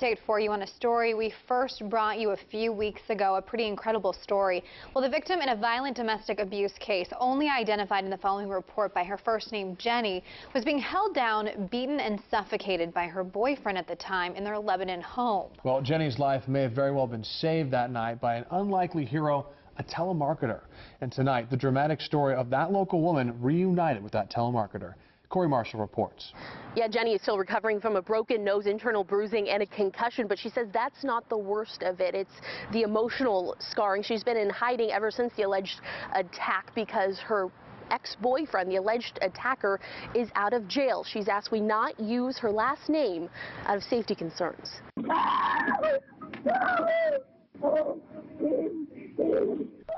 Update for you on a story we first brought you a few weeks ago, a pretty incredible story. Well, the victim in a violent domestic abuse case, only identified in the following report by her first name, Jenny, was being held down, beaten and suffocated by her boyfriend at the time in their Lebanon home. Well, Jenny's life may have very well been saved that night by an unlikely hero, a telemarketer. And tonight, the dramatic story of that local woman reunited with that telemarketer. Corey Marshall reports. Yeah, Jenny is still recovering from a broken nose, internal bruising, and a concussion, but she says that's not the worst of it. It's the emotional scarring. She's been in hiding ever since the alleged attack because her ex-boyfriend, the alleged attacker, is out of jail. She's asked we not use her last name out of safety concerns.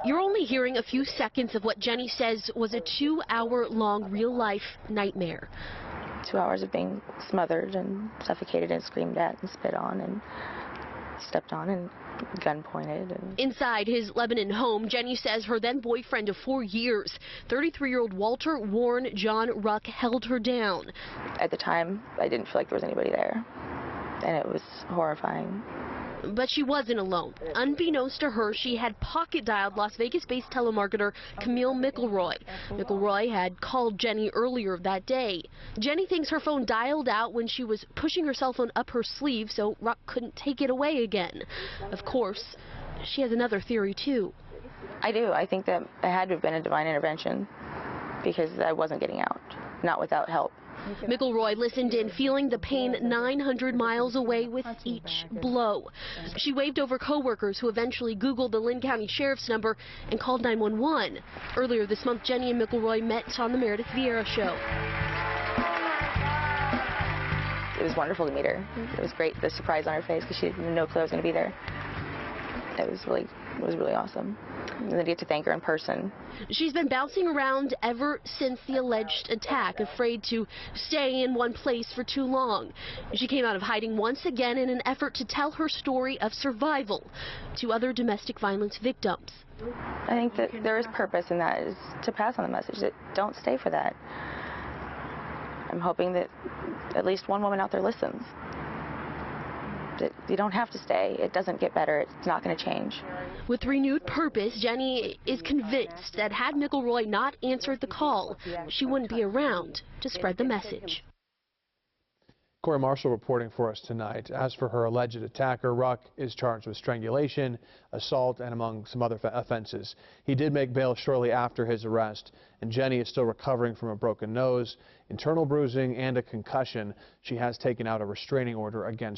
You're only hearing a few seconds of what Jenny says was a 2-hour-long real-life nightmare. 2 hours of being smothered and suffocated and screamed at and spit on and stepped on and gun pointed. Inside his Lebanon home, Jenny says her then boyfriend of 4 years, 33-year-old Walter Warren John Ruck, held her down. At the time, I didn't feel like there was anybody there, and it was horrifying. But she wasn't alone. Unbeknownst to her, she had pocket-dialed Las Vegas-based telemarketer Camille McElroy. McElroy had called Jenny earlier that day. Jenny thinks her phone dialed out when she was pushing her cell phone up her sleeve so Ruck couldn't take it away again. Of course, she has another theory, too. I do. I think that it had to have been a divine intervention because I wasn't getting out, not without help. McElroy listened in, feeling the pain 900 miles away with each blow. She waved over coworkers who eventually Googled the Lynn County Sheriff's number and called 911. Earlier this month, Jenny and McElroy met on the Meredith Vieira show. It was wonderful to meet her. It was great, the surprise on her face because she had no clue I was going to be there. It was really awesome. And then to get to thank her in person. She's been bouncing around ever since the alleged attack, afraid to stay in one place for too long. She came out of hiding once again in an effort to tell her story of survival to other domestic violence victims. I think that there is purpose in that, is to pass on the message that don't stay for that. I'm hoping that at least one woman out there listens. You don't have to stay. It doesn't get better. It's not going to change. With renewed purpose, Jenny is convinced that had McElroy not answered the call, she wouldn't be around to spread the message. Corey Marshall reporting for us tonight. As for her alleged attacker, Ruck is charged with strangulation, assault, and among some other offenses. He did make bail shortly after his arrest, and Jenny is still recovering from a broken nose, internal bruising, and a concussion. She has taken out a restraining order against